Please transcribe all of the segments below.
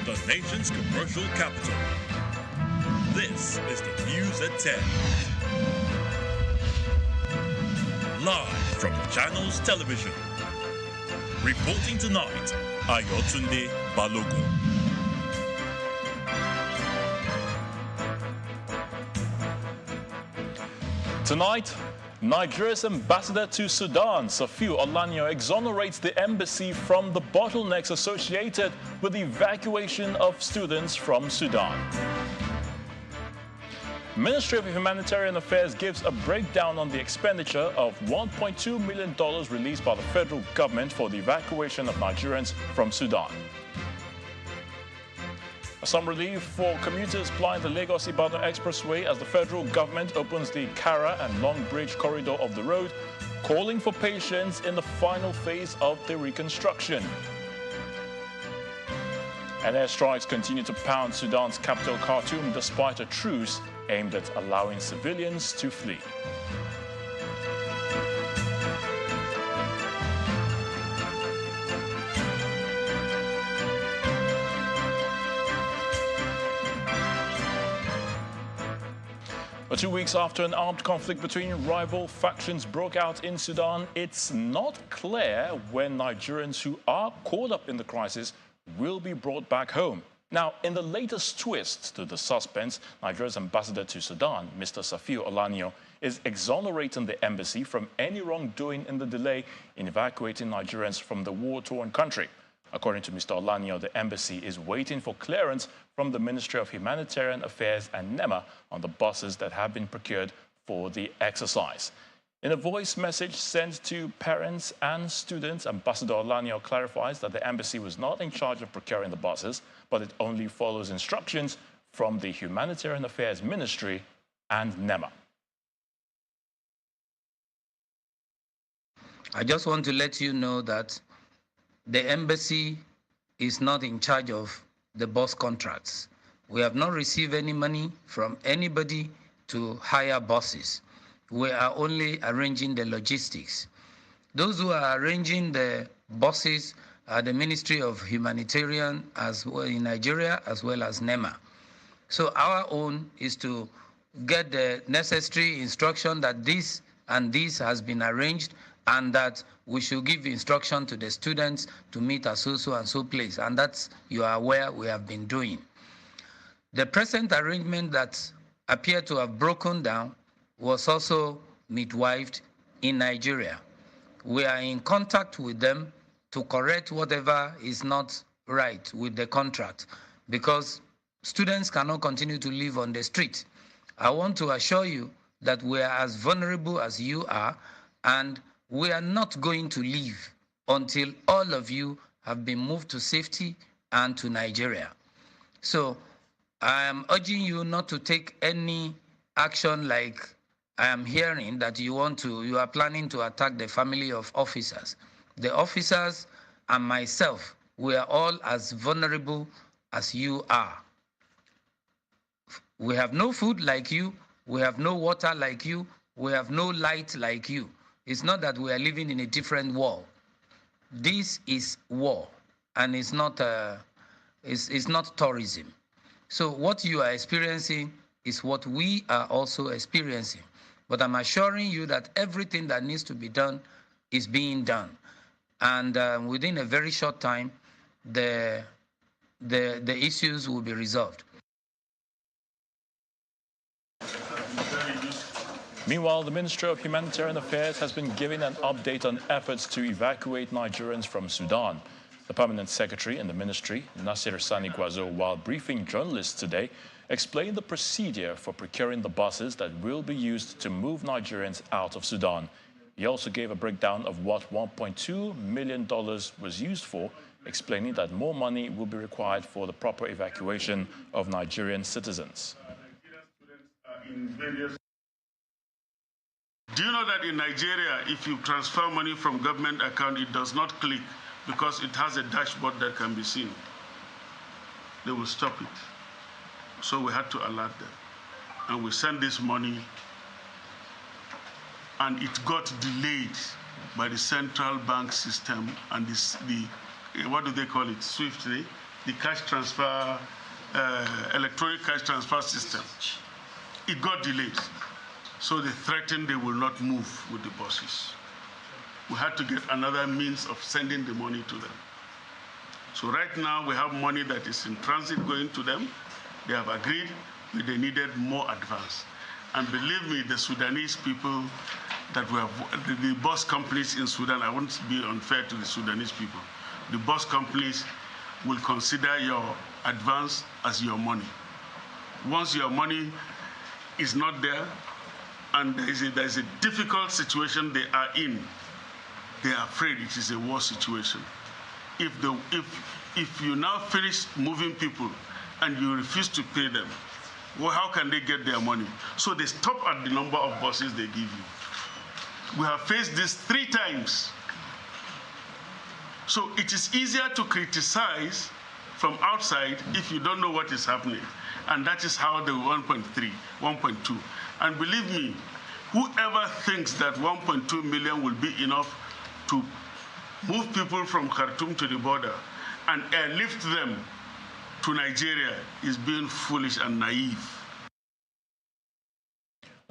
the nation's commercial capital. This is the News at 10. Live from Channels Television. Reporting tonight, Ayotunde Balogun. Tonight, Nigeria's ambassador to Sudan, Safiu Olanyo, exonerates the embassy from the bottlenecks associated with the evacuation of students from Sudan. Ministry of Humanitarian Affairs gives a breakdown on the expenditure of $1.2 million released by the federal government for the evacuation of Nigerians from Sudan. Some relief for commuters plying the Lagos-Ibadan expressway as the federal government opens the Kara and Long Bridge corridor of the road, calling for patience in the final phase of the reconstruction. And airstrikes continue to pound Sudan's capital Khartoum despite a truce aimed at allowing civilians to flee. But 2 weeks after an armed conflict between rival factions broke out in Sudan, it's not clear when Nigerians who are caught up in the crisis will be brought back home. Now, in the latest twist to the suspense, Nigeria's ambassador to Sudan, Mr. Safiu Olanyo, is exonerating the embassy from any wrongdoing in the delay in evacuating Nigerians from the war-torn country. According to Mr. Olanyo, the embassy is waiting for clearance from the Ministry of Humanitarian Affairs and NEMA on the buses that have been procured for the exercise. In a voice message sent to parents and students, Ambassador Olanyo clarifies that the embassy was not in charge of procuring the buses, but it only follows instructions from the Humanitarian Affairs Ministry and NEMA. I just want to let you know that the embassy is not in charge of the bus contracts. We have not received any money from anybody to hire buses. We are only arranging the logistics. Those who are arranging the buses are the Ministry of Humanitarian as well in Nigeria, as well as NEMA. So our own is to get the necessary instruction that this and this has been arranged, and that we should give instruction to the students to meet at so and so place. And that's, you are aware, we have been doing. The present arrangement that appeared to have broken down was also midwifed in Nigeria. We are in contact with them to correct whatever is not right with the contract, because students cannot continue to live on the street. I want to assure you that we are as vulnerable as you are, and we are not going to leave until all of you have been moved to safety and to Nigeria. So I am urging you not to take any action like I am hearing that you are planning to attack the family of officers. The officers and myself, we are all as vulnerable as you are. We have no food like you, we have no water like you, we have no light like you. It's not that we are living in a different world. This is war, and it's not tourism. So what you are experiencing is what we are also experiencing. But I'm assuring you that everything that needs to be done is being done. And within a very short time, the issues will be resolved. Meanwhile, the Ministry of Humanitarian Affairs has been giving an update on efforts to evacuate Nigerians from Sudan. The permanent secretary in the ministry, Nasir Sani Gwazo, while briefing journalists today, explained the procedure for procuring the buses that will be used to move Nigerians out of Sudan. He also gave a breakdown of what $1.2 million was used for, explaining that more money will be required for the proper evacuation of Nigerian citizens. Do you know that in Nigeria, if you transfer money from government account, it does not click because it has a dashboard that can be seen? They will stop it. So we had to alert them. And we sent this money, and it got delayed by the central bank system and what do they call it, SWIFT, the cash transfer, electronic cash transfer system. It got delayed. So they threatened they will not move with the buses. We had to get another means of sending the money to them. So right now we have money that is in transit going to them. They have agreed, but they needed more advance. And believe me, the Sudanese people that we have, the bus companies in Sudan, I won't be unfair to the Sudanese people. The bus companies will consider your advance as your money. Once your money is not there, and there is a difficult situation they are in, they are afraid it is a war situation. If you now finish moving people and you refuse to pay them, well, how can they get their money? So they stop at the number of buses they give you. We have faced this 3 times. So it is easier to criticize from outside if you don't know what is happening. And that is how the 1.3, 1.2. And believe me, whoever thinks that 1.2 million will be enough to move people from Khartoum to the border and airlift them to Nigeria is being foolish and naive.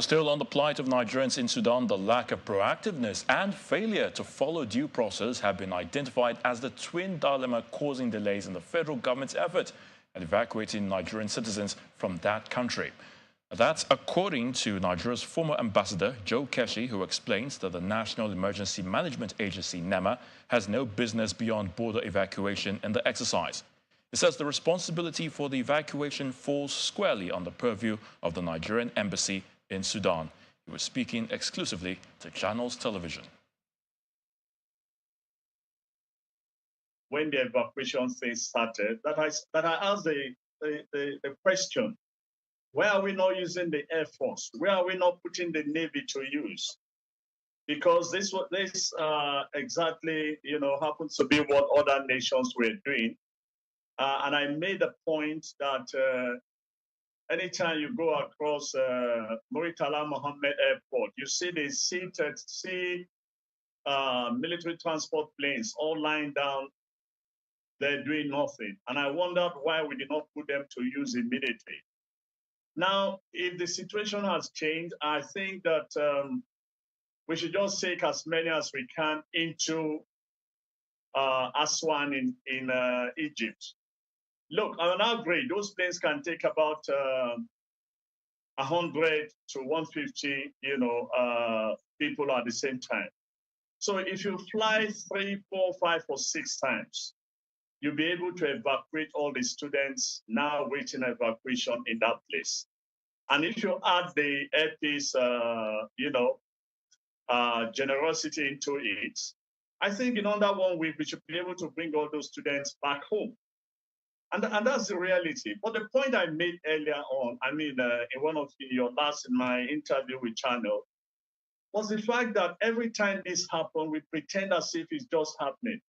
Still on the plight of Nigerians in Sudan, the lack of proactiveness and failure to follow due process have been identified as the twin dilemma causing delays in the federal government's effort at evacuating Nigerian citizens from that country. That's according to Nigeria's former ambassador, Joe Keshi, who explains that the National Emergency Management Agency, NEMA, has no business beyond border evacuation in the exercise. He says the responsibility for the evacuation falls squarely on the purview of the Nigerian embassy in Sudan. He was speaking exclusively to Channels Television. When the evacuation phase started, that I asked the question, why are we not using the Air Force? Why are we not putting the Navy to use? Because this exactly, happens to be what other nations were doing. And I made a point that anytime you go across Muritala Mohammed Airport, you see the military transport planes all lying down there doing nothing. And I wondered why we did not put them to use immediately. Now, if the situation has changed, I think that we should just take as many as we can into Aswan in Egypt. Look, on average, those planes can take about 100 to 150, people at the same time. So if you fly 3, 4, 5, or 6 times, you'll be able to evacuate all the students now waiting evacuation in that place. And if you add the airpiece, generosity into it, I think in under 1 week, we should be able to bring all those students back home. And that's the reality. But the point I made earlier on, in one of in my interview with Channel, was the fact that every time this happens, we pretend as if it's just happening.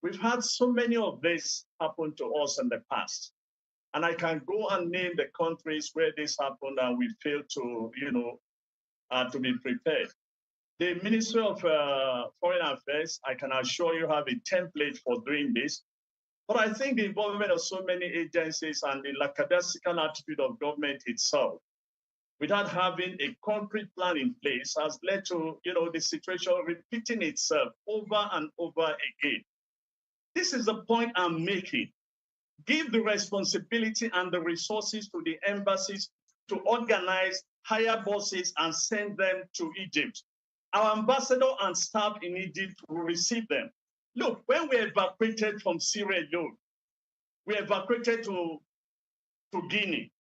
We've had so many of this happen to us in the past. And I can go and name the countries where this happened and we failed to, to be prepared. The Ministry of Foreign Affairs, I can assure you, have a template for doing this. But I think the involvement of so many agencies and the lackadaisical attitude of government itself, without having a concrete plan in place, has led to, the situation repeating itself over and over again. This is the point I'm making. Give the responsibility and the resources to the embassies to organize, hire buses, and send them to Egypt. Our ambassador and staff in Egypt will receive them. Look, when we evacuated from Sierra Leone, we evacuated to Guinea.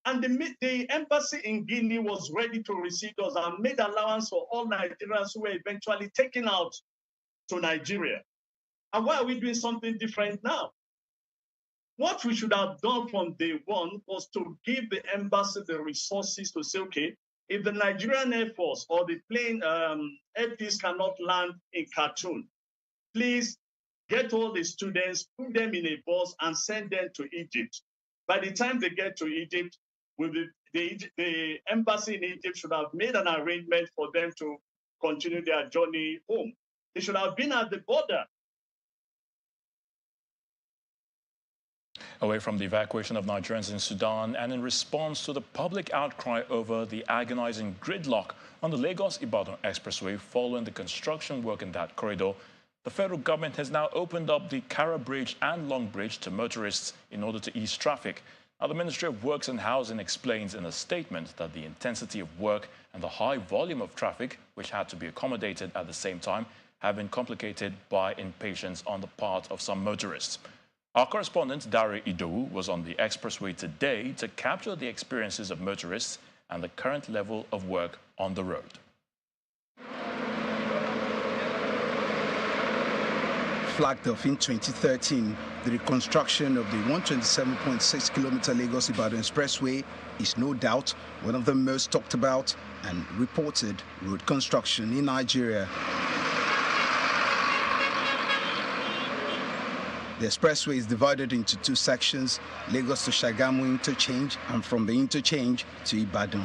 And the embassy in Guinea was ready to receive us and made allowance for all Nigerians who were eventually taken out to Nigeria. And why are we doing something different now? What we should have done from day one was to give the embassy the resources to say, okay, if the Nigerian Air Force or the plane airpiece cannot land in Khartoum, please get all the students, put them in a bus and send them to Egypt. By the time they get to Egypt, the embassy in Egypt should have made an arrangement for them to continue their journey home. They should have been at the border. Away from the evacuation of Nigerians in Sudan and in response to the public outcry over the agonizing gridlock on the Lagos-Ibadan expressway following the construction work in that corridor, the federal government has now opened up the Kara Bridge and Long Bridge to motorists in order to ease traffic. Now, the Ministry of Works and Housing explains in a statement that the intensity of work and the high volume of traffic, which had to be accommodated at the same time, have been complicated by impatience on the part of some motorists. Our correspondent, Dari Idowu, was on the expressway today to capture the experiences of motorists and the current level of work on the road. Flagged off in 2013, the reconstruction of the 127.6-kilometer Lagos-Ibadan expressway is no doubt one of the most talked about and reported road construction in Nigeria. The expressway is divided into two sections, Lagos to Shagamu interchange and from the interchange to Ibadan.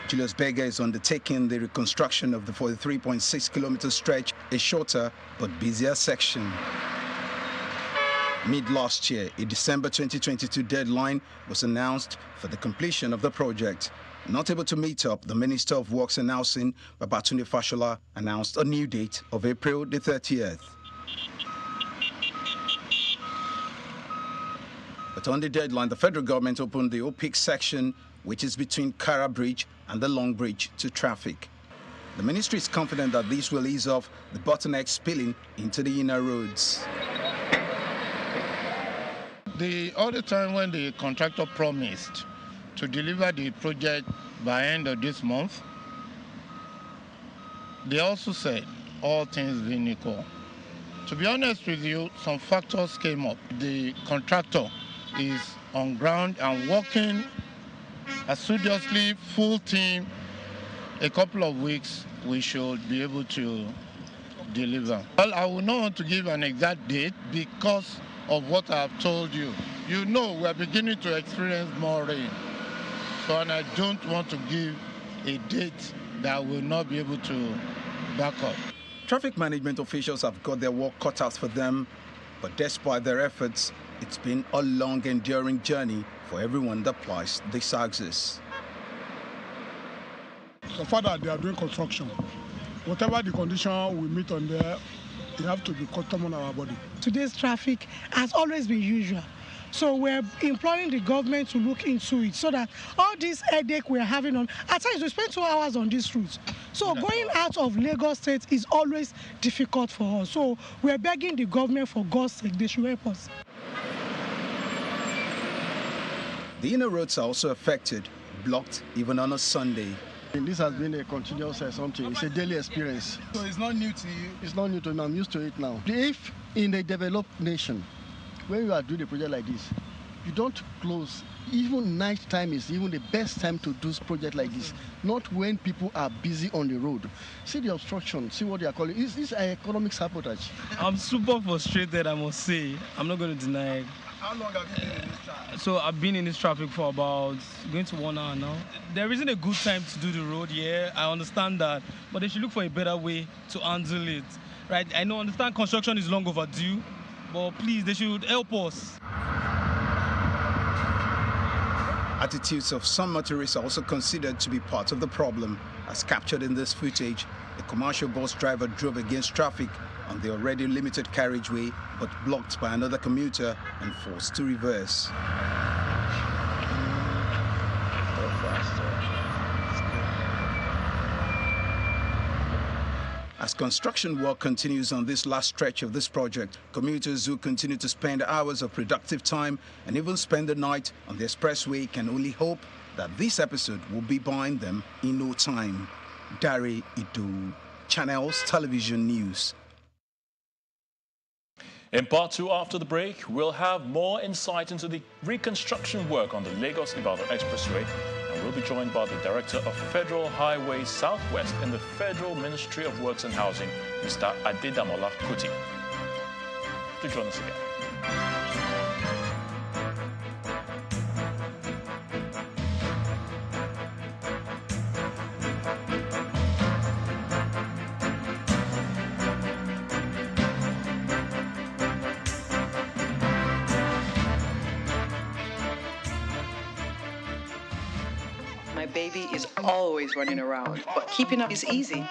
Julius Berger is undertaking the reconstruction of the 43.6-kilometer stretch, a shorter but busier section. Mid-last year, a December 2022 deadline was announced for the completion of the project. Not able to meet up, the Minister of Works and Housing, Babatunde Fashola, announced a new date of April the 30th. But on the deadline, the federal government opened the OPIC section, which is between Kara Bridge and the Long Bridge, to traffic. The ministry is confident that this will ease off the bottleneck spilling into the inner roads. All the time when the contractor promised to deliver the project by end of this month, they also said all things being equal. To be honest with you, some factors came up. The contractor is on ground and working assiduously, full team. A couple of weeks, we should be able to deliver. Well, I will not want to give an exact date because of what I have told you. You know, we are beginning to experience more rain. So, and I don't want to give a date that will not be able to back up. Traffic management officials have got their work cut out for them, but despite their efforts, it's been a long, enduring journey for everyone that plies this axis. The fact that they are doing construction, whatever the condition we meet on there, they have to be custom on our body. Today's traffic has always been usual. So we're imploring the government to look into it so that all this headache we're having on, at times we spend 2 hours on this route. So going out of Lagos State is always difficult for us. So we're begging the government, for God's sake, they should help us. The inner roads are also affected, blocked even on a Sunday. This has been a continuous something. It's a daily experience. So it's not new to you? It's not new to me. I'm used to it now. If in a developed nation, when you are doing a project like this, you don't close. Even night time is even the best time to do project like this. Not when people are busy on the road. See the obstruction. See what they are calling. It's an economic sabotage. I'm super frustrated, I must say. I'm not going to deny it. How long have you been in this traffic? So I've been in this traffic for about going to 1 hour now. There isn't a good time to do the road here. I understand that, but they should look for a better way to handle it. Right? I understand construction is long overdue, but please, they should help us. Attitudes of some motorists are also considered to be part of the problem. As captured in this footage, a commercial bus driver drove against traffic on the already limited carriageway, but blocked by another commuter and forced to reverse. As construction work continues on this last stretch of this project, commuters who continue to spend hours of productive time and even spend the night on the expressway can only hope that this episode will be behind them in no time. Dari Idowu, Channels Television News. In part 2 after the break, we'll have more insight into the reconstruction work on the Lagos-Ibadan expressway, and we'll be joined by the Director of Federal Highways Southwest in the Federal Ministry of Works and Housing, Mr. Adedamola Kuti. To join us again. My baby is always running around, but keeping up is easy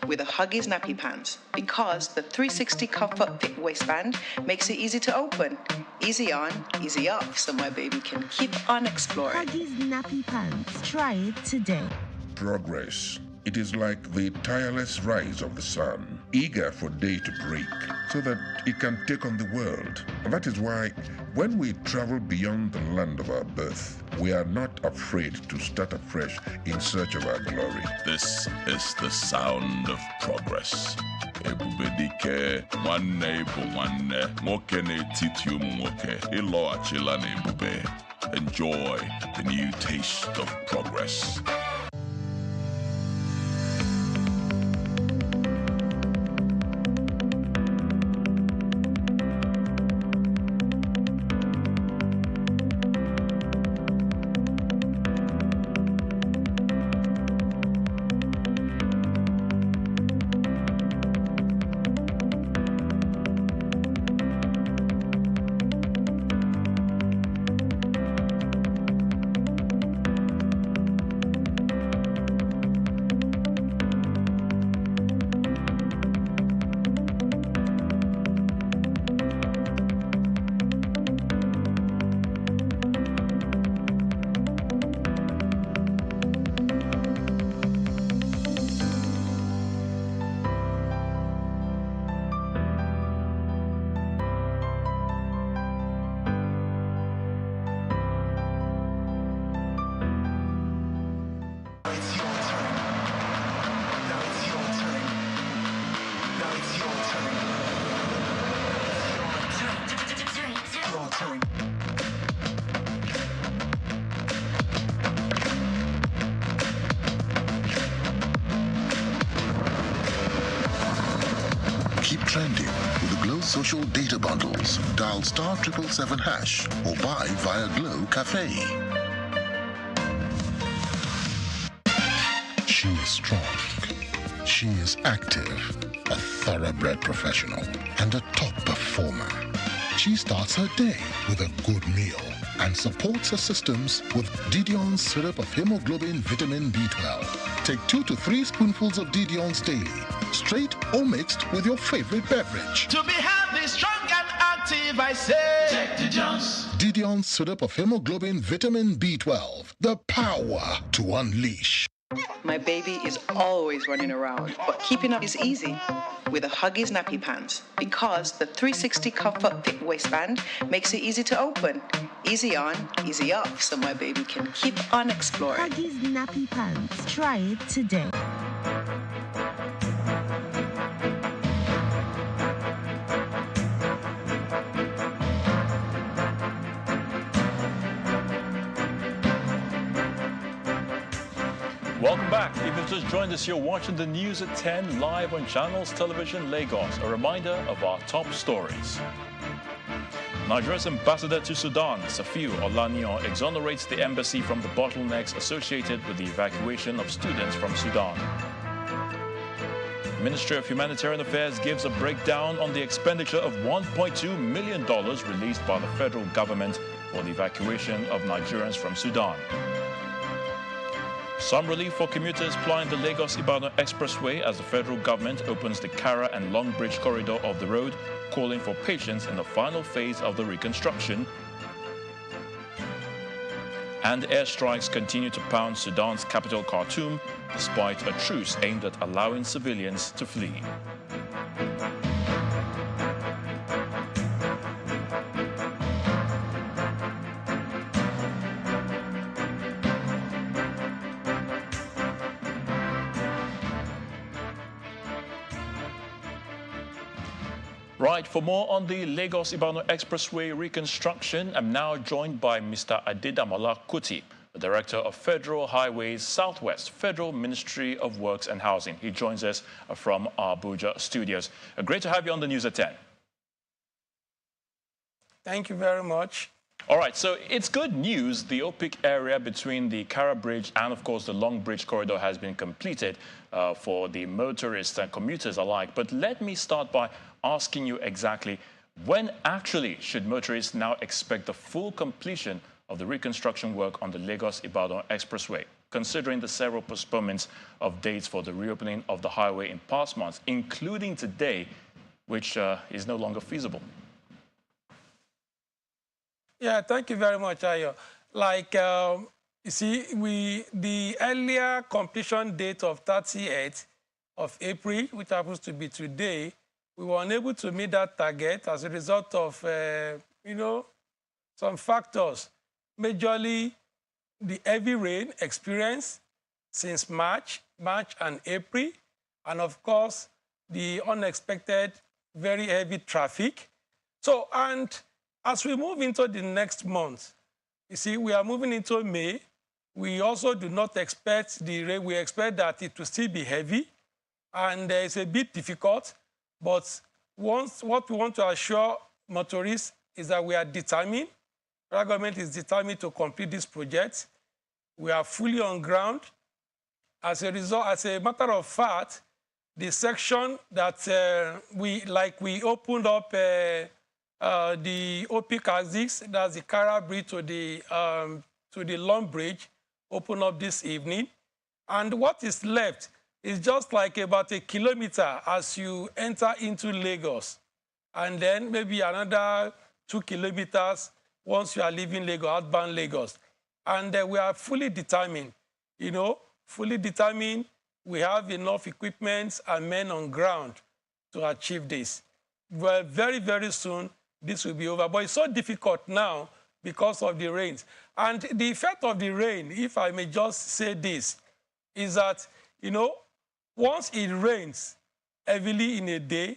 with the Huggies nappy pants because the 360 comfort thick waistband makes it easy to open. Easy on, easy off, so my baby can keep on exploring. Huggies nappy pants. Try it today. Progress. It is like the tireless rise of the sun, eager for day to break, so that it can take on the world. And that is why, when we travel beyond the land of our birth, we are not afraid to start afresh in search of our glory. This is the sound of progress. Ebubedike, nwanne bụ nwanne, nwoke n'etiti ụmụ nwoke, ịlọghachila n'ebube. Enjoy the new taste of progress. Keep trending with the Glow Social Data Bundles. Dial *777# or buy via Glow Cafe. She is strong. She is active, a thoroughbred professional, and a top performer. She starts her day with a good meal and supports her systems with Didion's syrup of hemoglobin vitamin B12. Take 2 to 3 spoonfuls of Didion's daily, straight or mixed with your favorite beverage. To be healthy, strong and active, I say. Take Didion's. Didion's syrup of hemoglobin vitamin B12. The power to unleash. My baby is always running around, but keeping up is easy with the Huggies nappy pants because the 360 comfort thick waistband makes it easy to open. Easy on, easy off, so my baby can keep on exploring. Huggies nappy pants. Try it today. Welcome back. If you've just joined us, you're watching the news at 10 live on Channels Television Lagos. A reminder of our top stories. Nigeria's ambassador to Sudan, Safiu Olaniyan, exonerates the embassy from the bottlenecks associated with the evacuation of students from Sudan. Ministry of Humanitarian Affairs gives a breakdown on the expenditure of $1.2 million released by the federal government for the evacuation of Nigerians from Sudan. Some relief for commuters plying the Lagos-Ibadan expressway as the federal government opens the Kara and Long Bridge corridor of the road, calling for patience in the final phase of the reconstruction. And airstrikes continue to pound Sudan's capital Khartoum, despite a truce aimed at allowing civilians to flee. Right, for more on the Lagos-Ibadan Expressway reconstruction, I'm now joined by Mr. Adedamola Kuti, the Director of Federal Highways Southwest, Federal Ministry of Works and Housing. He joins us from our Abuja studios. Great to have you on the News at 10. Thank you very much. All right, so it's good news. The OPIC area between the Kara Bridge and, of course, the Long Bridge corridor has been completed for the motorists and commuters alike. But let me start by asking you exactly, when actually should motorists now expect the full completion of the reconstruction work on the Lagos-Ibadan Expressway? considering the several postponements of dates for the reopening of the highway in past months, including today, which is no longer feasible? Yeah, thank you very much, Ayo. Like, you see, the earlier completion date of 30th of April, which happens to be today, we were unable to meet that target as a result of, you know, some factors. Majorly, the heavy rain experienced since March and April, and of course, the unexpected, very heavy traffic. So, and as we move into the next month, you see, we are moving into May. We also do not expect the rain. We expect that it will still be heavy, and it's a bit difficult. But what we want to assure motorists is that we are determined. Our government is determined to complete this project. We are fully on ground. As a result, as a matter of fact, the section that we opened up the OP Exits, that's the Kara Bridge to the Long Bridge, open up this evening. And what is left is just like about a kilometer as you enter into Lagos. And then maybe another 2 kilometers once you are leaving Lagos, outbound Lagos. And we are fully determined, you know, fully determined. We have enough equipment and men on ground to achieve this. Well, very, very soon, this will be over. But it's so difficult now because of the rains. And the effect of the rain, if I may just say this, is that, you know, once it rains heavily in a day,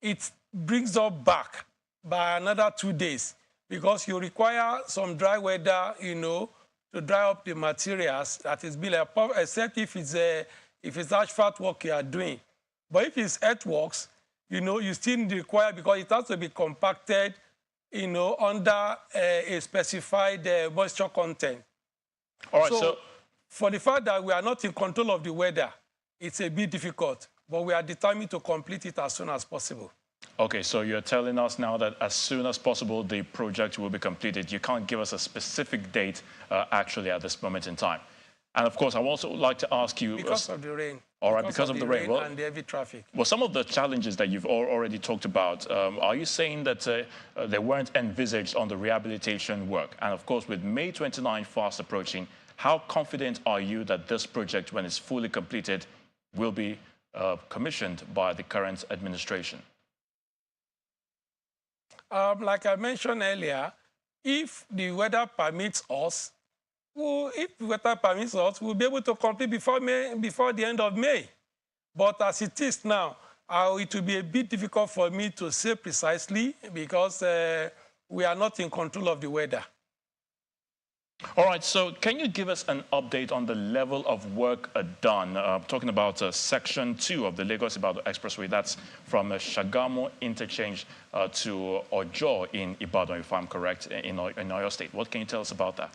it brings us back by another 2 days because you require some dry weather, you know, to dry up the materials that is built, except if it's asphalt work you are doing. But if it's earthworks, you know, you still require, because it has to be compacted, you know, under a specified moisture content. All right, so for the fact that we are not in control of the weather, it's a bit difficult, but we are determined to complete it as soon as possible. Okay, so you're telling us now that as soon as possible the project will be completed. You can't give us a specific date actually at this moment in time. And of course, I would also like to ask you... Because of the rain. All right, because of the rain. Well, and the heavy traffic. Well, some of the challenges that you've already talked about, are you saying that they weren't envisaged on the rehabilitation work? And of course, with May 29 fast approaching, how confident are you that this project, when it's fully completed, will be commissioned by the current administration? Like I mentioned earlier, if the weather permits us, we'll be able to complete before the end of May. But as it is now, it will be a bit difficult for me to say precisely because we are not in control of the weather. All right, so can you give us an update on the level of work done? Talking about Section 2 of the Lagos-Ibadan Expressway, that's from Shagamu interchange to Ojo in Ibadan, if I'm correct, in Oyo State. What can you tell us about that?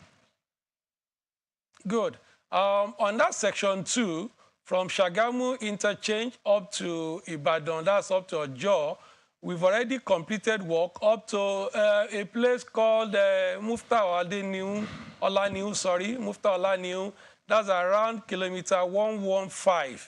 Good. On that Section 2, from Shagamu interchange up to Ibadan, that's up to Ojo, we've already completed work up to a place called Mufta Olaniu. That's around kilometer 115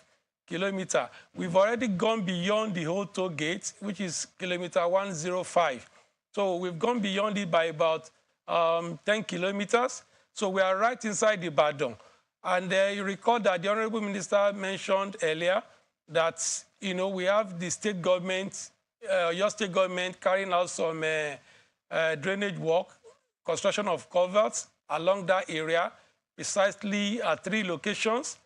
kilometer. We've already gone beyond the whole toll gate, which is kilometer 105. So we've gone beyond it by about 10 kilometers. So we are right inside Ibadan. And you recall that the Honorable Minister mentioned earlier that, you know, we have the state government, your state government carrying out some drainage work, construction of culverts along that area, precisely at 3 locations,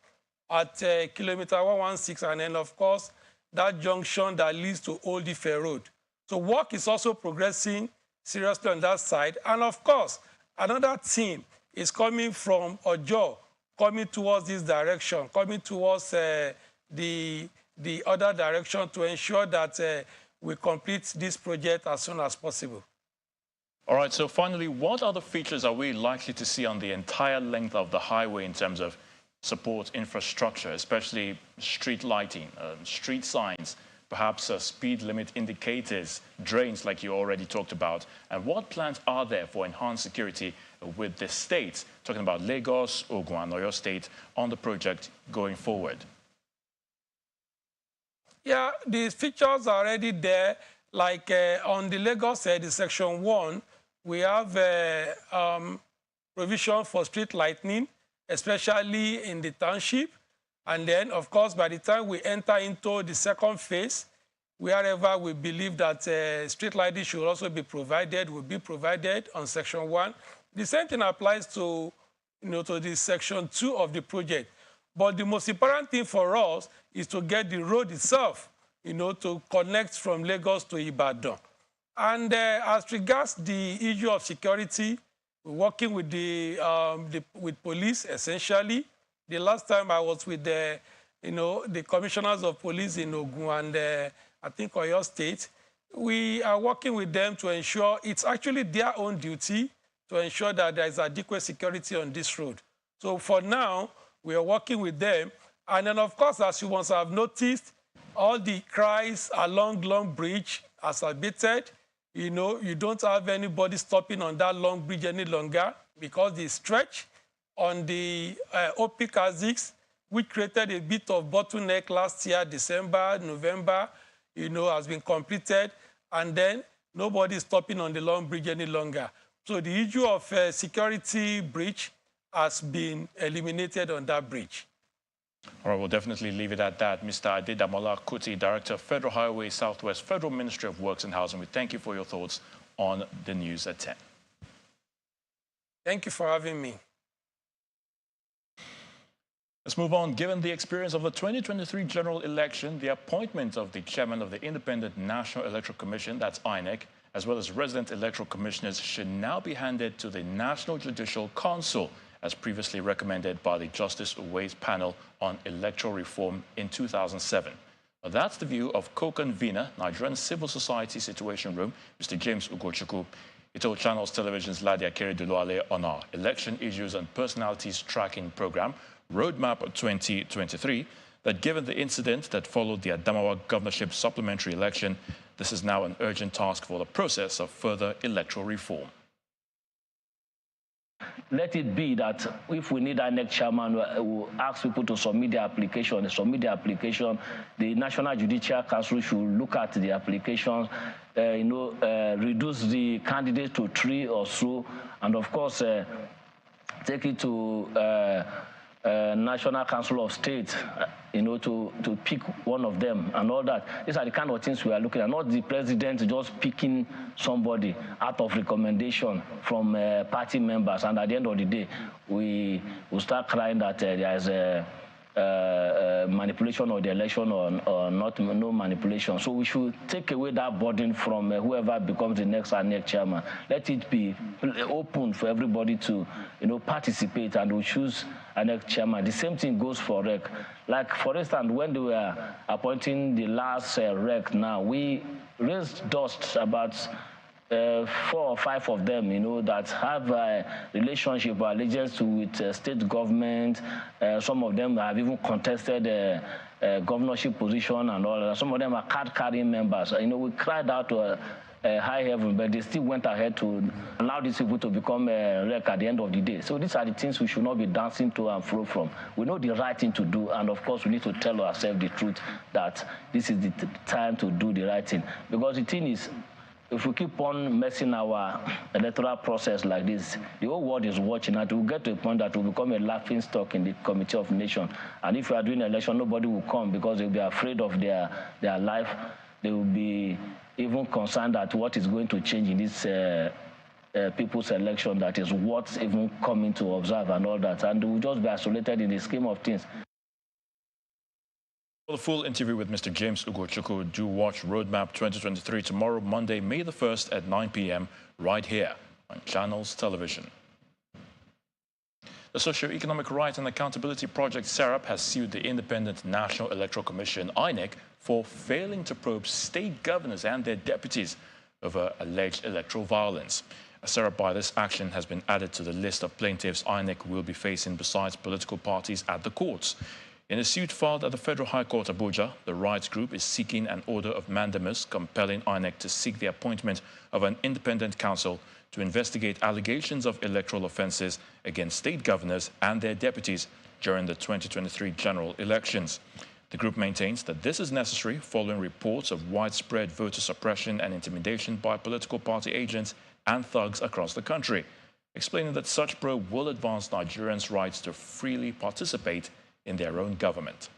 at kilometer 116, and then, of course, that junction that leads to Old Ife Road. So work is also progressing seriously on that side. And, of course, another team is coming from Ojo, coming towards this direction, coming towards the other direction to ensure that we complete this project as soon as possible. All right, so finally, what other features are we likely to see on the entire length of the highway in terms of support infrastructure, especially street lighting, street signs, perhaps speed limit indicators, drains like you already talked about? And what plans are there for enhanced security with the states, talking about Lagos, Ogun, and Oyo State on the project going forward. Yeah, the features are already there. Like on the Lagos side, the section 1, we have provision for street lighting, especially in the township. And then, of course, by the time we enter into the second phase, wherever we believe that street lighting should also be provided, will be provided on section 1. The same thing applies to, to the section 2 of the project. But the most important thing for us is to get the road itself, to connect from Lagos to Ibadan. And as regards the issue of security, we're working with with police, essentially. The last time I was with the commissioners of police in Ogun and I think Oyo State, we are working with them to ensure it's actually their own duty to ensure that there is adequate security on this road. So for now, we are working with them. And then, of course, as you must have noticed, all the cries along Long Bridge are abated. You don't have anybody stopping on that Long Bridge any longer because the stretch on the OP-6, which created a bit of bottleneck last year, December, November, has been completed. And then nobody is stopping on the Long Bridge any longer. So the issue of security breach has been eliminated on that bridge. All right, we'll definitely leave it at that. Mr. Adedamola Kuti, Director of Federal Highway Southwest, Federal Ministry of Works and Housing, we thank you for your thoughts on the news at 10. Thank you for having me. Let's move on. Given the experience of the 2023 general election, the appointment of the chairman of the Independent National Electoral Commission, that's INEC, as well as resident electoral commissioners should now be handed to the National Judicial Council, as previously recommended by the Justice Uwais panel on electoral reform in 2007. Now, that's the view of co-convener, Nigerian Civil Society Situation Room, Mr. James Ugochukwu. He told Channels Television's Ladia Keredoluale on our Election Issues and Personalities Tracking Program, Roadmap 2023, that given the incident that followed the Adamawa governorship supplementary election, this is now an urgent task for the process of further electoral reform. Let it be that if we need our next chairman, we'll ask people to submit their application. They submit the application. The National Judicial Council should look at the applications, reduce the candidates to 3 or so, and of course, take it to National Council of State, to pick one of them and all that. These are the kind of things we are looking at, not the president just picking somebody out of recommendation from party members. And at the end of the day, we will start crying that there is a manipulation of the election or no manipulation. So we should take away that burden from whoever becomes the next chairman. Let it be open for everybody to participate, and we choose our next chairman. The same thing goes for REC. Like, for instance, when they were appointing the last REC now, we raised dust about 4 or 5 of them, that have a relationship or allegiance with state government. Some of them have even contested governorship position and all that. Some of them are card-carrying members. We cried out to high heaven, but they still went ahead to allow these people to become REC at the end of the day. So these are the things we should not be dancing to and fro from. We know the right thing to do, and of course we need to tell ourselves the truth that this is the time to do the right thing. Because the thing is, if we keep on messing our electoral process like this, the whole world is watching, and we'll get to a point that we'll become a laughing stock in the Committee of Nations. And if we are doing an election, nobody will come because they'll be afraid of their life. They will be even concerned at what is going to change in this people's election that is worth even coming to observe and all that. And we'll just be isolated in the scheme of things. For the full interview with Mr. James Ugochukwu, do watch Roadmap 2023 tomorrow, Monday, May the 1st at 9 p.m. right here on Channels Television. The Socio-Economic Rights and Accountability Project, SERAP, has sued the Independent National Electoral Commission, INEC, for failing to probe state governors and their deputies over alleged electoral violence. A SERAP by this action has been added to the list of plaintiffs INEC will be facing besides political parties at the courts. In a suit filed at the Federal High Court, Abuja, the rights group is seeking an order of mandamus compelling INEC to seek the appointment of an independent counsel to investigate allegations of electoral offences against state governors and their deputies during the 2023 general elections. The group maintains that this is necessary following reports of widespread voter suppression and intimidation by political party agents and thugs across the country, explaining that such probe will advance Nigerians' rights to freely participate in their own government.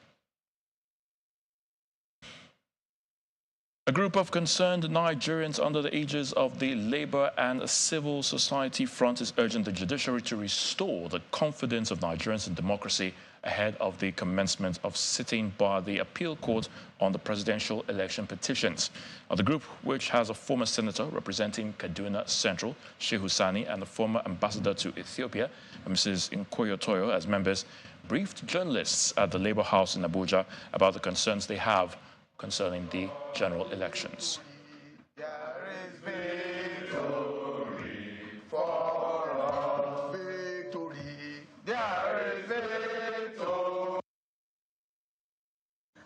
A group of concerned Nigerians under the aegis of the Labour and Civil Society Front is urging the judiciary to restore the confidence of Nigerians in democracy ahead of the commencement of sitting by the appeal court on the presidential election petitions. The group, which has a former senator representing Kaduna Central, Shehu Sani, and a former ambassador to Ethiopia, Mrs. Nkoyo Toyo, as members, briefed journalists at the Labour House in Abuja about the concerns they have concerning the general elections.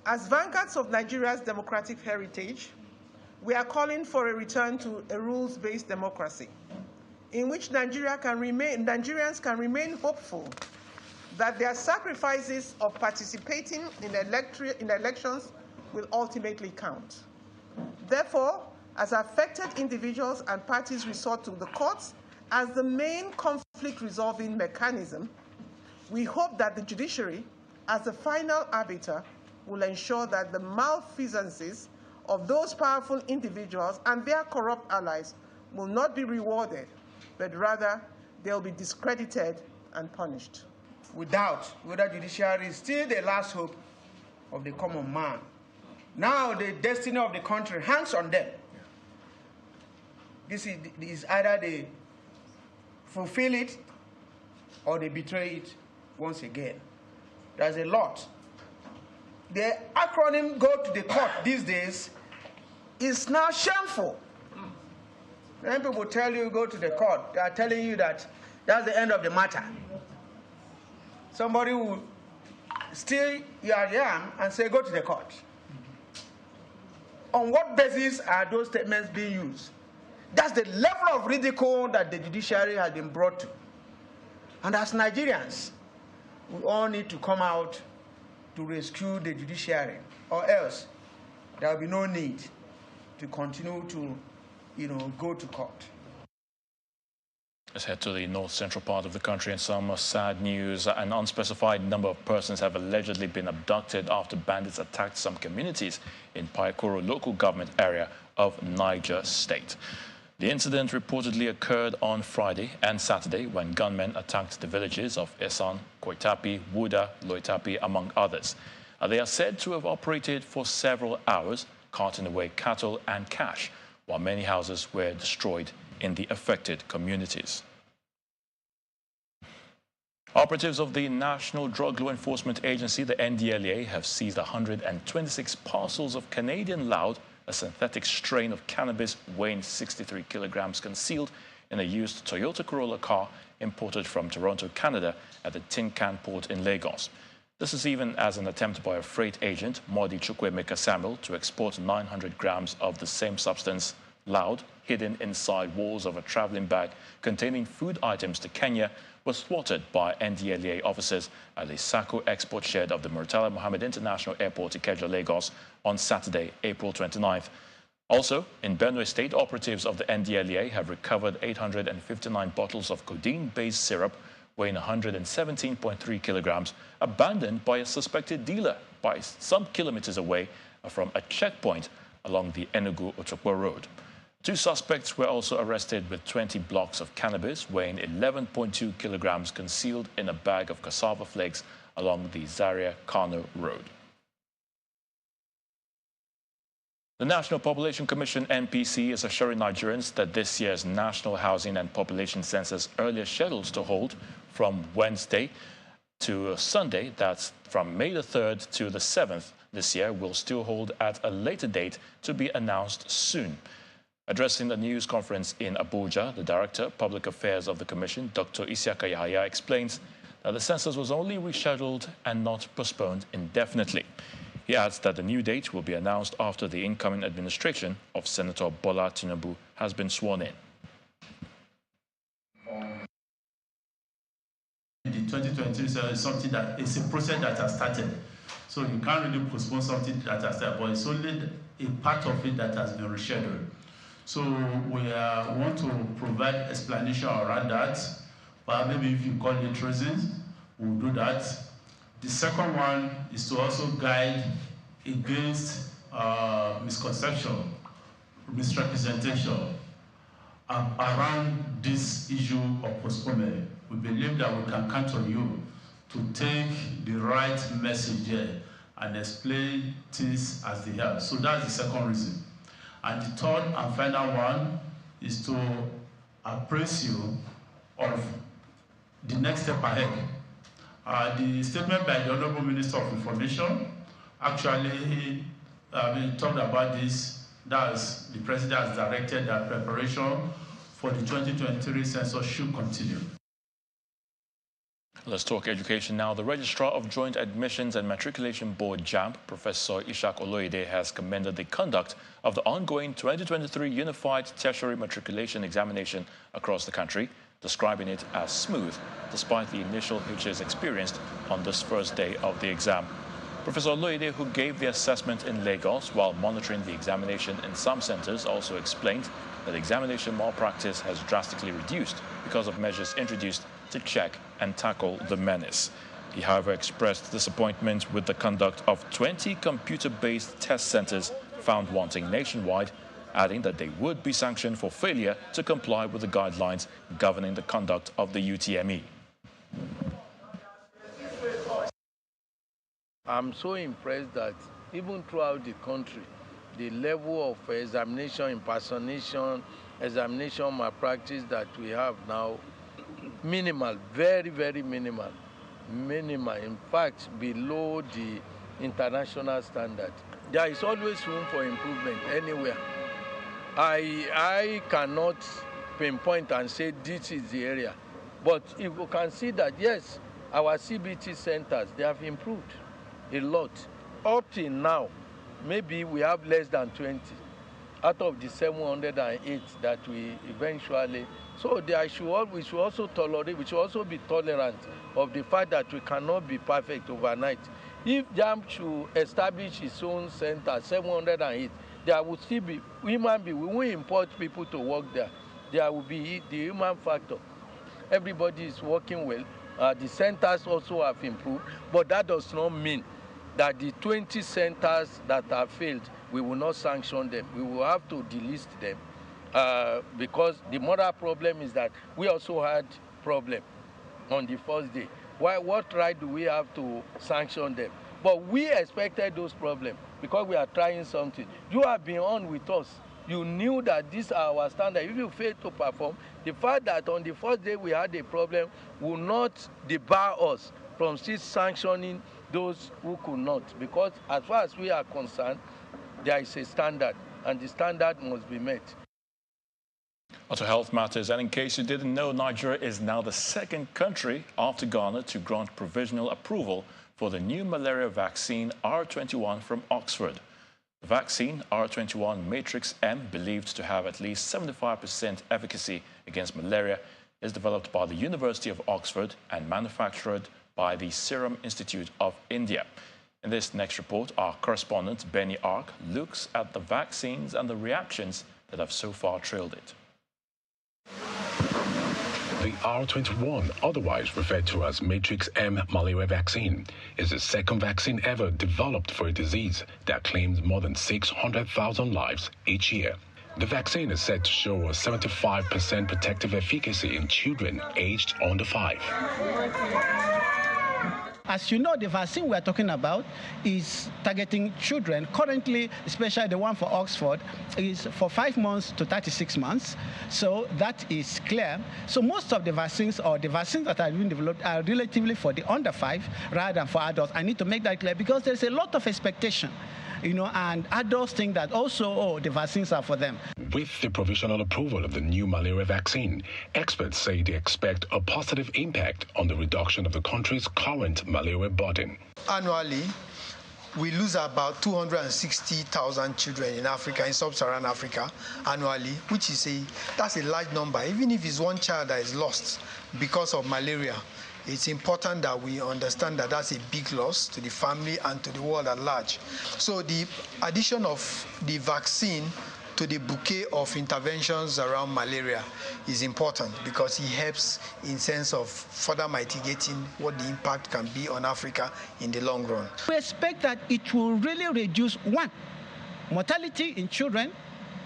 As vanguards of Nigeria's democratic heritage, we are calling for a return to a rules-based democracy in which Nigerians can remain hopeful that their sacrifices of participating in elections will ultimately count. Therefore, as affected individuals and parties resort to the courts as the main conflict-resolving mechanism, we hope that the judiciary, as the final arbiter, will ensure that the malfeasances of those powerful individuals and their corrupt allies will not be rewarded, but rather they'll be discredited and punished. We doubt whether judiciary is still the last hope of the common man. Now the destiny of the country hangs on them. This is either they fulfill it or they betray it once again. There's a lot. The acronym "go to the court" these days is now shameful. When people tell you go to the court, they are telling you that that's the end of the matter. Somebody will steal your yam and say go to the court. On what basis are those statements being used? That's the level of ridicule that the judiciary has been brought to. And as Nigerians, we all need to come out to rescue the judiciary, or else there will be no need to continue to, go to court. Let's head to the north-central part of the country and some sad news. An unspecified number of persons have allegedly been abducted after bandits attacked some communities in Paikoro local government area of Niger State. The incident reportedly occurred on Friday and Saturday when gunmen attacked the villages of Esan, Koitapi, Wuda, Loitapi, among others. They are said to have operated for several hours, carting away cattle and cash, while many houses were destroyed in the affected communities. Operatives of the National Drug Law Enforcement Agency, the NDLEA, have seized 126 parcels of Canadian Loud, a synthetic strain of cannabis weighing 63 kilograms, concealed in a used Toyota Corolla car imported from Toronto, Canada, at the Tin Can port in Lagos. This is even as an attempt by a freight agent, Modi Chukwemeka Samuel, to export 900 grams of the same substance, Loud, hidden inside walls of a traveling bag containing food items to Kenya, was thwarted by NDLEA officers at the Sako export shed of the Murtala Mohammed International Airport, Ikeja, Lagos, on Saturday, April 29th. Also, in Benue State, operatives of the NDLEA have recovered 859 bottles of codeine-based syrup weighing 117.3 kilograms, abandoned by a suspected dealer by some kilometers away from a checkpoint along the Enugu-Otokpo Road. 2 suspects were also arrested with 20 blocks of cannabis weighing 11.2 kilograms concealed in a bag of cassava flakes along the Zaria-Kano Road. The National Population Commission, NPC, is assuring Nigerians that this year's National Housing and Population Census, earlier scheduled to hold from Wednesday to Sunday, that's from May the 3rd to the 7th this year, will still hold at a later date to be announced soon. Addressing the news conference in Abuja, the Director of Public Affairs of the Commission, Dr. Isiaka Yahaya, explains that the census was only rescheduled and not postponed indefinitely. He adds that the new date will be announced after the incoming administration of Senator Bola Tinubu has been sworn in. 2023 is something that it's a process that has started. So you can't really postpone something that has started, but it's only a part of it that has been rescheduled. So we want to provide explanation around that, but maybe if you call it reasons, we'll do that. The second one is to also guide against misconception, misrepresentation around this issue of postponement. We believe that we can count on you to take the right message here and explain things as they are. So that's the second reason. And the third and final one is to appraise you of the next step ahead. The statement by the Honorable Minister of Information actually talked about this. That's the President has directed that preparation for the 2023 census should continue. Let's talk education now. The Registrar of Joint Admissions and Matriculation Board, JAMB, Professor Ishak Oloyede, has commended the conduct of the ongoing 2023 Unified Tertiary Matriculation Examination across the country, describing it as smooth, despite the initial hitches experienced on this first day of the exam. Professor Oloyede, who gave the assessment in Lagos while monitoring the examination in some centers, also explained that examination malpractice has drastically reduced because of measures introduced to check and tackle the menace. He, however, expressed disappointment with the conduct of 20 computer-based test centers found wanting nationwide, adding that they would be sanctioned for failure to comply with the guidelines governing the conduct of the UTME. I'm so impressed that even throughout the country, the level of examination impersonation, examination malpractice that we have now, minimal, very, very minimal. Minimal, in fact, below the international standard. There is always room for improvement anywhere. I cannot pinpoint and say this is the area, but if you can see that, yes, our CBT centers, they have improved a lot. Up till now, maybe we have less than 20 out of the 708 that we eventually. So we should also tolerate, we should also be tolerant of the fact that we cannot be perfect overnight. If JAMB should establish its own center, 708, there will still be human beings. We won't import people to work there. There will be the human factor. Everybody is working well. The centers also have improved, but that does not mean that the 20 centers that have failed, we will not sanction them. We will have to delist them because the moral problem is that we also had problem on the first day. What right do we have to sanction them? But we expected those problems because we are trying something. You have been on with us. You knew that these are our standards. If you fail to perform, the fact that on the first day we had a problem will not debar us from still sanctioning those who could not. Because as far as we are concerned, there is a standard, and the standard must be met. Also health matters, and in case you didn't know, Nigeria is now the second country after Ghana to grant provisional approval for the new malaria vaccine R21 from Oxford. The vaccine, R21 Matrix M, believed to have at least 75% efficacy against malaria, is developed by the University of Oxford and manufactured by the Serum Institute of India. In this next report, our correspondent, Benny Ark, looks at the vaccines and the reactions that have so far trailed it. The R21, otherwise referred to as Matrix M malaria vaccine, is the second vaccine ever developed for a disease that claims more than 600,000 lives each year. The vaccine is said to show a 75% protective efficacy in children aged under 5. As you know, the vaccine we are talking about is targeting children. Currently, especially the one for Oxford, is for 5 months to 36 months. So that is clear. So most of the vaccines or the vaccines that are being developed are relatively for the under 5 rather than for adults. I need to make that clear because there's a lot of expectation. And adults think that also, the vaccines are for them. With the provisional approval of the new malaria vaccine, experts say they expect a positive impact on the reduction of the country's current malaria burden. Annually, we lose about 260,000 children in Africa, in sub-Saharan Africa, annually, that's a large number. Even if it's one child that is lost because of malaria, it's important that we understand that that's a big loss to the family and to the world at large. So the addition of the vaccine to the bouquet of interventions around malaria is important because it helps in sense of further mitigating what the impact can be on Africa in the long run. We expect that it will really reduce, one, mortality in children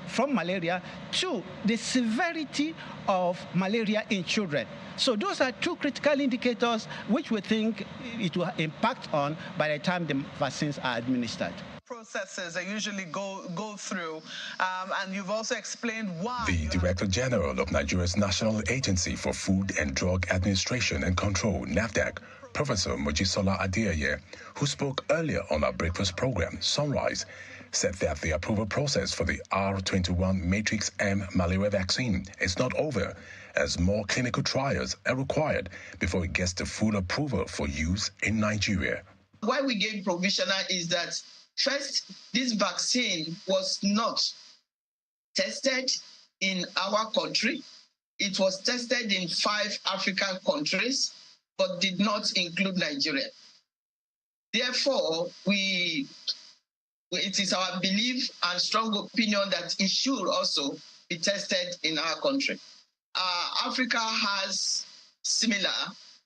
from malaria, two, the severity of malaria in children. So those are two critical indicators which we think it will impact on by the time the vaccines are administered. Processes I usually go through, and you've also explained why. The Director General of Nigeria's National Agency for Food and Drug Administration and Control, NAFDAC, Professor Mojisola Adeyeye, who spoke earlier on our breakfast program, Sunrise, said that the approval process for the R21 Matrix M malaria vaccine is not over, as more clinical trials are required before it gets the full approval for use in Nigeria. Why we gave provisional is that first, this vaccine was not tested in our country. It was tested in 5 African countries, but did not include Nigeria. Therefore, it is our belief and strong opinion that it should also be tested in our country. Africa has similar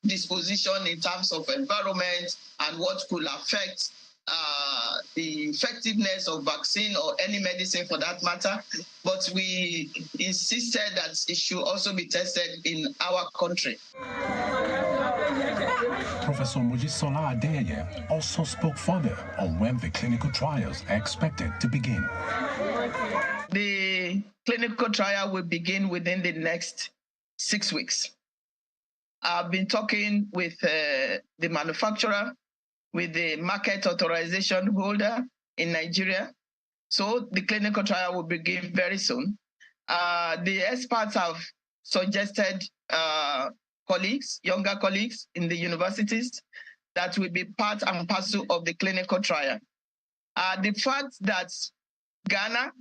disposition in terms of environment and what could affect the effectiveness of vaccine or any medicine for that matter, but we insisted that it should also be tested in our country. Professor Mojisola Adeyeye also spoke further on when the clinical trials are expected to begin. The clinical trial will begin within the next 6 weeks. I've been talking with the manufacturer, with the market authorization holder in Nigeria. So the clinical trial will begin very soon. The experts have suggested colleagues, younger colleagues in the universities that will be part and parcel of the clinical trial. The fact that Ghana,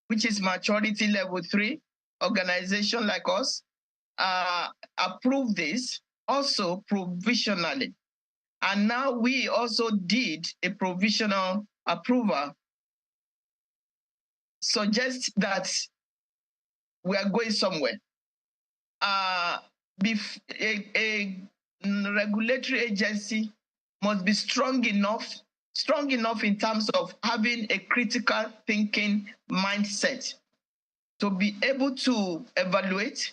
which is maturity level 3 organization like us, approved this also provisionally. And now we also did a provisional approval, suggests that we are going somewhere. A regulatory agency must be strong enough in terms of having a critical thinking mindset to be able to evaluate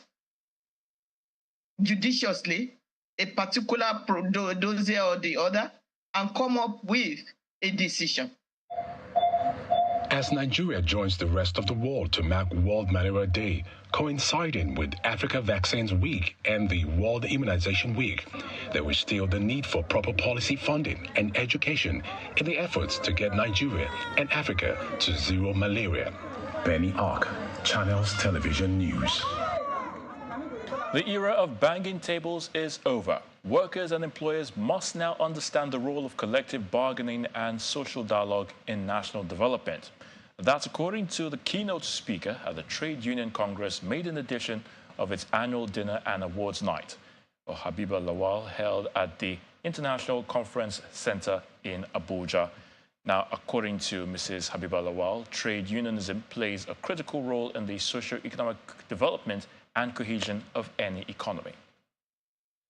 judiciously a particular dossier or the other and come up with a decision. As Nigeria joins the rest of the world to mark World Malaria Day, coinciding with Africa Vaccines Week and the World Immunization Week, there is still the need for proper policy funding and education in the efforts to get Nigeria and Africa to zero malaria. Benny Ark, Channels Television News. The era of banging tables is over. Workers and employers must now understand the role of collective bargaining and social dialogue in national development. That's according to the keynote speaker at the Trade Union Congress maiden edition of its annual dinner and awards night, Habiba Lawal, held at the International Conference Center in Abuja. Now, according to Mrs. Habiba Lawal, trade unionism plays a critical role in the socio-economic development and cohesion of any economy.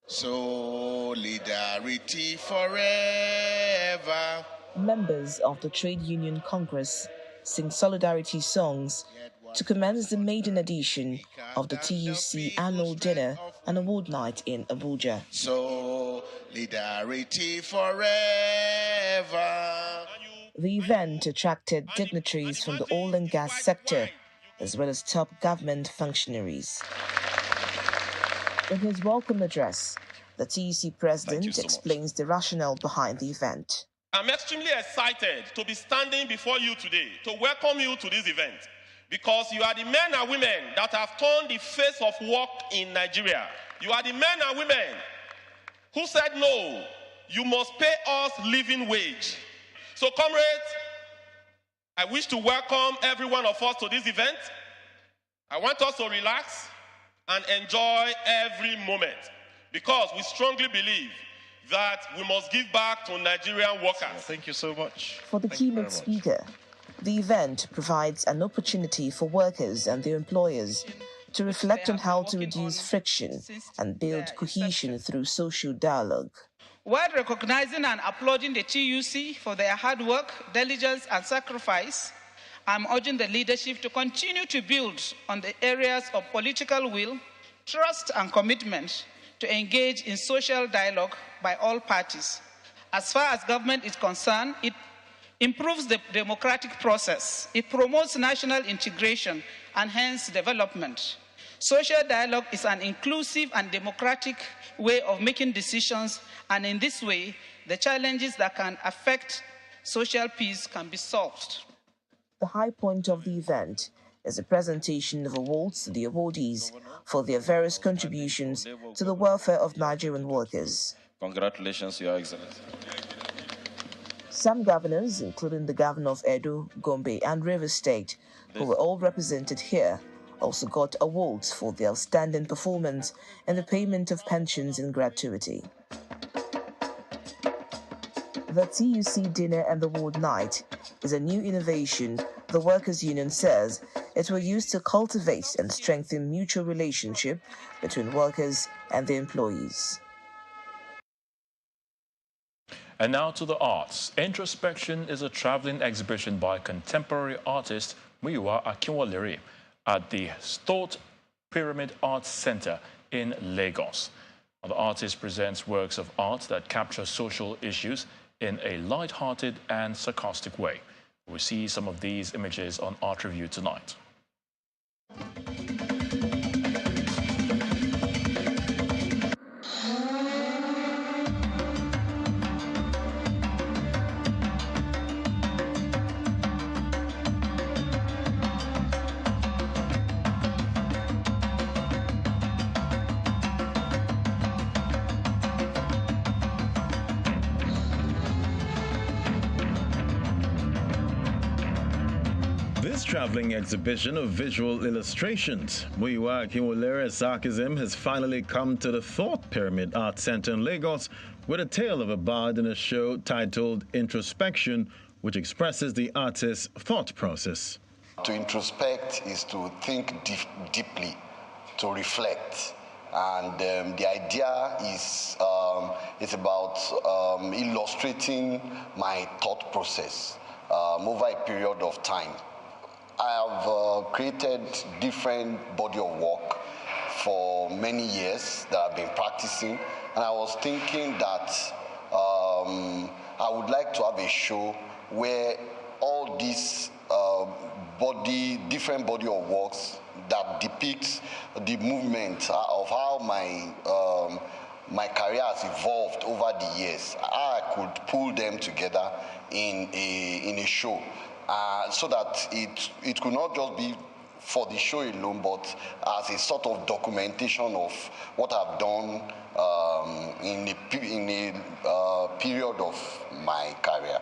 Solidarity forever. Members of the Trade Union Congress sing solidarity songs to commence the maiden edition of the TUC annual dinner and award night in Abuja. Solidarity forever. The event attracted dignitaries from the oil and gas sector, as well as top government functionaries. In his welcome address, the TUC president explains the rationale behind the event. I'm extremely excited to be standing before you today to welcome you to this event, because you are the men and women that have turned the face of work in Nigeria. You are the men and women who said, no, you must pay us living wage. So, comrades, I wish to welcome every one of us to this event. I want us to relax and enjoy every moment, because we strongly believe that we must give back to Nigerian workers. Thank you so much. For the keynote speaker, the event provides an opportunity for workers and their employers to reflect on how to reduce friction and build cohesion through social dialogue. While recognizing and applauding the TUC for their hard work, diligence, and sacrifice, I'm urging the leadership to continue to build on the areas of political will, trust, and commitment to engage in social dialogue by all parties. As far as government is concerned, it improves the democratic process. It promotes national integration and hence development. Social dialogue is an inclusive and democratic way of making decisions, and in this way, the challenges that can affect social peace can be solved. The high point of the event is a presentation of awards to the awardees for their various contributions to the welfare of Nigerian workers. Congratulations, Your Excellency. Some governors, including the governor of Edo, Gombe, and Rivers State, who were all represented here, also got awards for their outstanding performance in the payment of pensions and gratuity. The TUC Dinner and Award Night is a new innovation the Workers' Union says it will use to cultivate and strengthen mutual relationship between workers and their employees. And now to the arts. Introspection is a traveling exhibition by contemporary artist Muyiwa Akinwolere at the Thought Pyramid Arts Center in Lagos. The artist presents works of art that capture social issues in a light-hearted and sarcastic way. We see some of these images on Art Review tonight. This traveling exhibition of visual illustrations, Muyiwa Akinwolere's sarcasm, has finally come to the Thought Pyramid Art Center in Lagos with a tale of a bard in a show titled Introspection, which expresses the artist's thought process. To introspect is to think deeply, to reflect. And the idea is it's about illustrating my thought process over a period of time. I have created different body of work for many years that I've been practicing, and I was thinking that I would like to have a show where all these different body of works that depicts the movement of how my career has evolved over the years, I could pull them together in a show. So that it could not just be for the show alone, but as a sort of documentation of what I've done in a period of my career.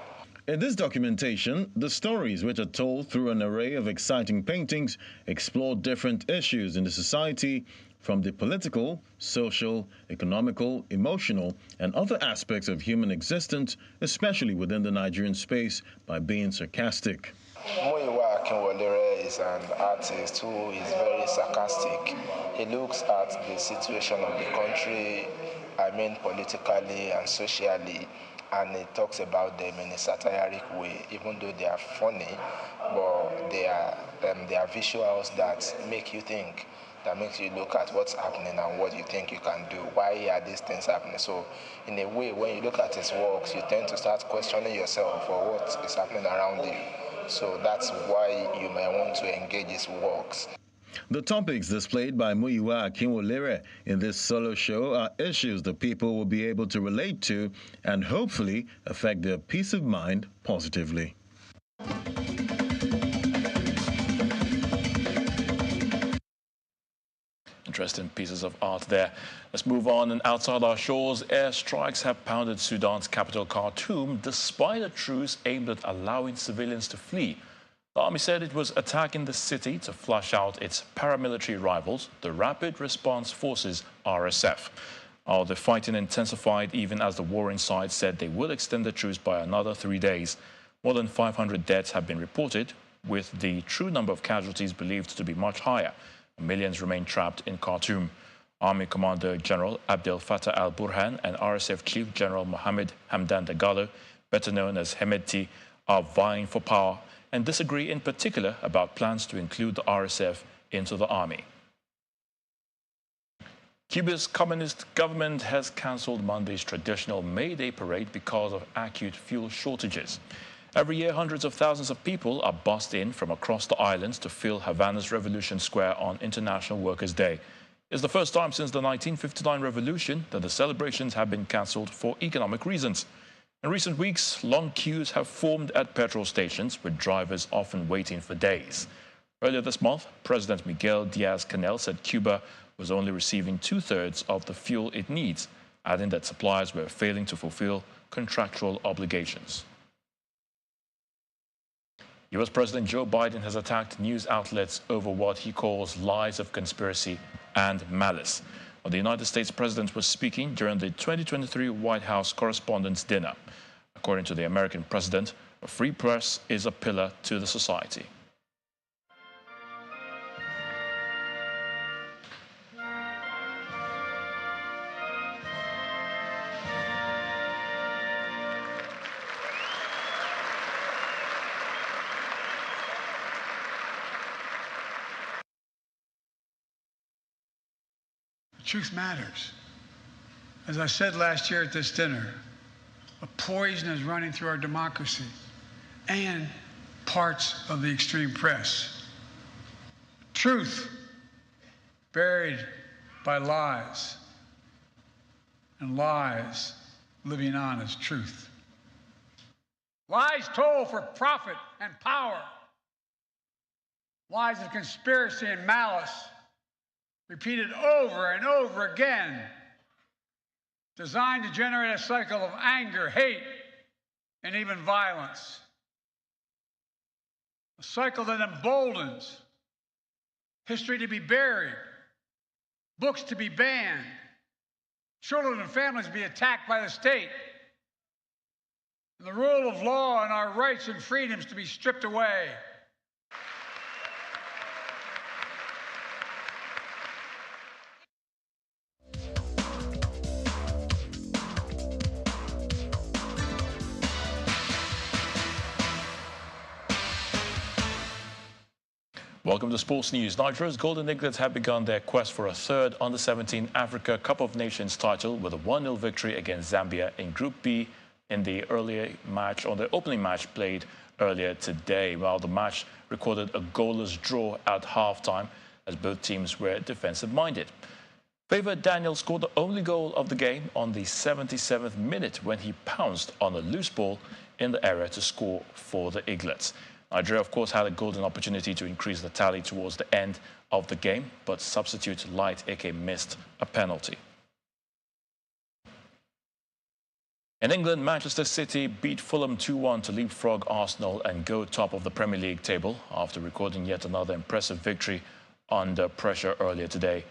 In this documentation, the stories, which are told through an array of exciting paintings, explore different issues in the society, from the political, social, economical, emotional, and other aspects of human existence, especially within the Nigerian space, by being sarcastic. Muyiwa Akinwolere is an artist who is very sarcastic. He looks at the situation of the country, politically and socially, and he talks about them in a satiric way, even though they are funny, but they are visuals that make you think, that makes you look at what's happening and what you think you can do. Why are these things happening? So in a way, when you look at his works, you tend to start questioning yourself for what is happening around you. So that's why you may want to engage his works. The topics displayed by Muyiwa Akinwolere in this solo show are issues that people will be able to relate to and hopefully affect their peace of mind positively. Interesting pieces of art there. Let's move on. And outside our shores, airstrikes have pounded Sudan's capital, Khartoum, despite a truce aimed at allowing civilians to flee. The army said it was attacking the city to flush out its paramilitary rivals, the Rapid Response Forces, RSF. The fighting intensified even as the warring sides said they will extend the truce by another 3 days. More than 500 deaths have been reported, with the true number of casualties believed to be much higher. Millions remain trapped in Khartoum. Army Commander General Abdel Fattah al-Burhan and RSF Chief General Mohammed Hamdan Dagalo, better known as Hemedti, are vying for power and disagree in particular about plans to include the RSF into the army. Cuba's communist government has cancelled Monday's traditional May Day parade because of acute fuel shortages. Every year, hundreds of thousands of people are bussed in from across the islands to fill Havana's Revolution Square on International Workers' Day. It's the first time since the 1959 revolution that the celebrations have been cancelled for economic reasons. In recent weeks, long queues have formed at petrol stations, with drivers often waiting for days. Earlier this month, President Miguel Diaz-Canel said Cuba was only receiving 2/3 of the fuel it needs, adding that suppliers were failing to fulfill contractual obligations. US President Joe Biden has attacked news outlets over what he calls lies of conspiracy and malice. The United States President was speaking during the 2023 White House Correspondents' Dinner. According to the American president, a free press is a pillar to the society. Truth matters. As I said last year at this dinner, a poison is running through our democracy and parts of the extreme press. Truth buried by lies, and lies living on as truth. Lies told for profit and power. Lies of conspiracy and malice, repeated over and over again, designed to generate a cycle of anger, hate, and even violence. A cycle that emboldens history to be buried, books to be banned, children and families to be attacked by the state, and the rule of law and our rights and freedoms to be stripped away. Welcome to Sports News. Nigeria's Golden Eaglets have begun their quest for a third Under-17 Africa Cup of Nations title with a 1-0 victory against Zambia in Group B in the opening match played earlier today. While the match recorded a goalless draw at halftime as both teams were defensive-minded. Favourite Daniel scored the only goal of the game on the 77th minute when he pounced on a loose ball in the area to score for the Eaglets. Nigeria, of course, had a golden opportunity to increase the tally towards the end of the game, but substitute Light Eke missed a penalty. In England, Manchester City beat Fulham 2-1 to leapfrog Arsenal and go top of the Premier League table after recording yet another impressive victory under pressure earlier today.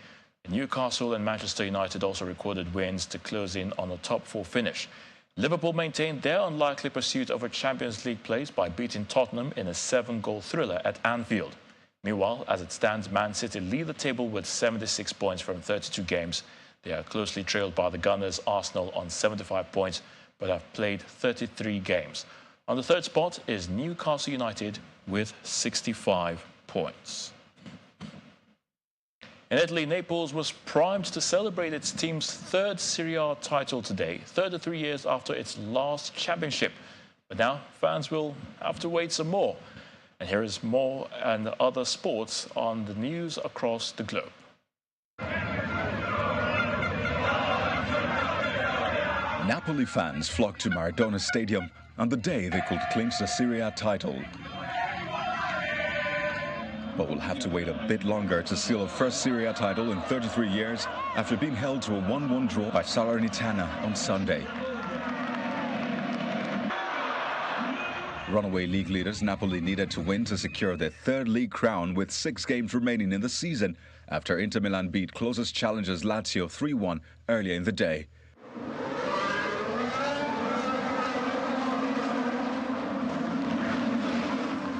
Newcastle and Manchester United also recorded wins to close in on a top 4 finish. Liverpool maintained their unlikely pursuit of a Champions League place by beating Tottenham in a 7-goal thriller at Anfield. Meanwhile, as it stands, Man City lead the table with 76 points from 32 games. They are closely trailed by the Gunners Arsenal on 75 points, but have played 33 games. On the third spot is Newcastle United with 65 points. In Italy, Naples was primed to celebrate its team's third Serie A title today, 33 years after its last championship. But now fans will have to wait some more. And here is more and other sports on the news across the globe. Napoli fans flocked to Maradona Stadium on the day they could clinch the Serie A title. But will have to wait a bit longer to seal a first Serie A title in 33 years after being held to a 1-1 draw by Salernitana on Sunday. Runaway league leaders Napoli needed to win to secure their third league crown with 6 games remaining in the season after Inter Milan beat closest challengers Lazio 3-1 earlier in the day.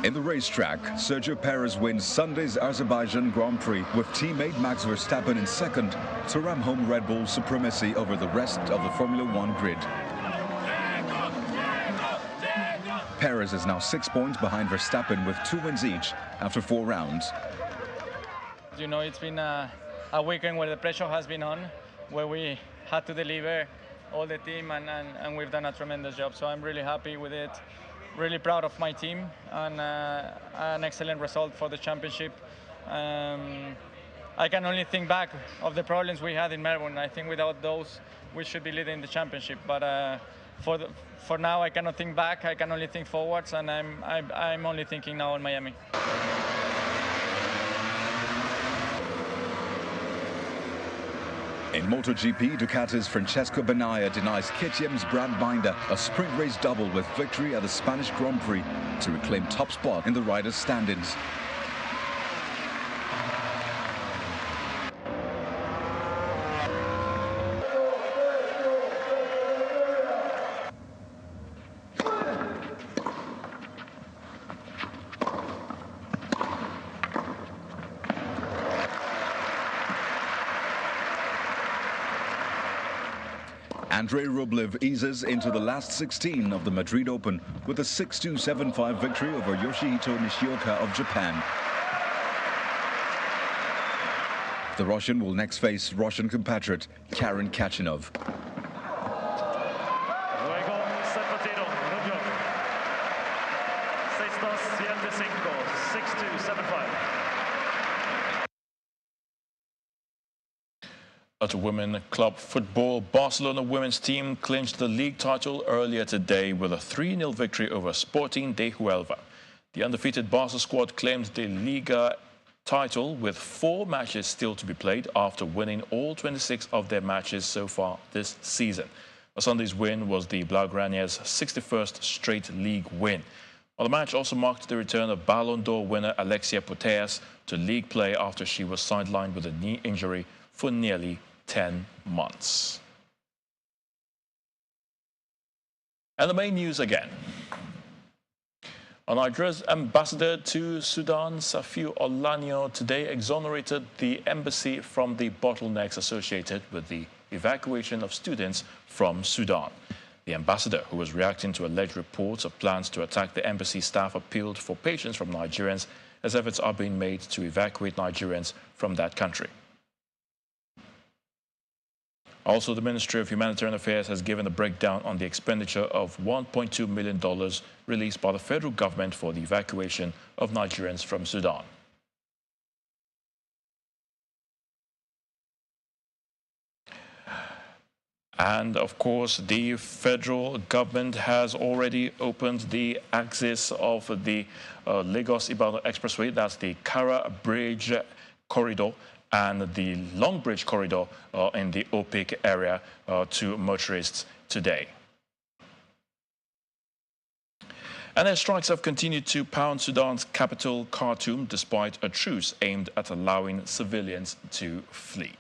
In the racetrack, Sergio Perez wins Sunday's Azerbaijan Grand Prix with teammate Max Verstappen in second to ram home Red Bull's supremacy over the rest of the Formula One grid. Perez is now 6 points behind Verstappen with 2 wins each after 4 rounds. You know, it's been a weekend where the pressure has been on, where we had to deliver all the team, and we've done a tremendous job. So I'm really happy with it. Really proud of my team, and an excellent result for the championship. I can only think back of the problems we had in Melbourne. I think without those, we should be leading the championship. But for now, I cannot think back. I can only think forwards, and I'm only thinking now on Miami. In MotoGP, Ducati's Francesco Bagnaia denies KTM's Brad Binder a sprint race double with victory at the Spanish Grand Prix to reclaim top spot in the riders' standings. Andrei Rublev eases into the last 16 of the Madrid Open with a 6-2, 7-5 victory over Yoshihito Nishioka of Japan. The Russian will next face Russian compatriot Karen Khachanov. At women club football, Barcelona women's team clinched the league title earlier today with a 3-0 victory over Sporting de Huelva. The undefeated Barca squad claimed the Liga title with 4 matches still to be played after winning all 26 of their matches so far this season. Sunday's win was the Blaugrana's 61st straight league win. Well, the match also marked the return of Ballon d'Or winner Alexia Putellas to league play after she was sidelined with a knee injury for nearly 10 months. And the main news again. Nigeria's ambassador to Sudan, Safiu Olanyo, today exonerated the embassy from the bottlenecks associated with the evacuation of students from Sudan. The ambassador, who was reacting to alleged reports of plans to attack the embassy staff, appealed for patience from Nigerians as efforts are being made to evacuate Nigerians from that country. Also, the Ministry of Humanitarian Affairs has given a breakdown on the expenditure of $1.2 million released by the federal government for the evacuation of Nigerians from Sudan. And of course, the federal government has already opened the axis of the Lagos-Ibadan Expressway. That's the Kara Bridge corridor and the Long Bridge corridor in the Opik area to motorists today. And air strikes have continued to pound Sudan's capital, Khartoum, despite a truce aimed at allowing civilians to flee.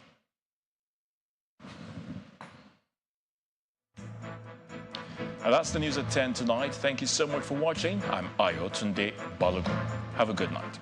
And that's the news at 10 tonight. Thank you so much for watching. I'm Ayo Tunde Balogun. Have a good night.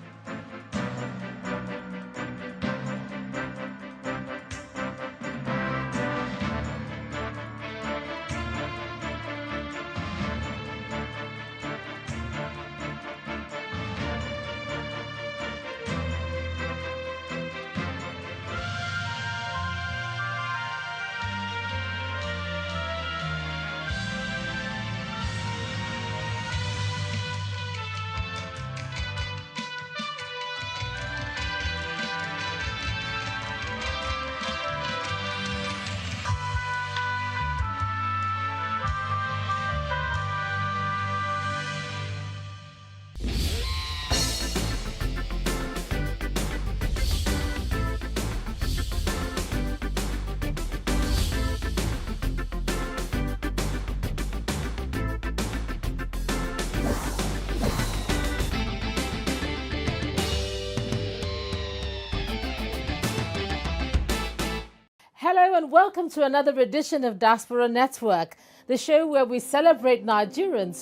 Hello and welcome to another edition of Diaspora Network, the show where we celebrate Nigerians who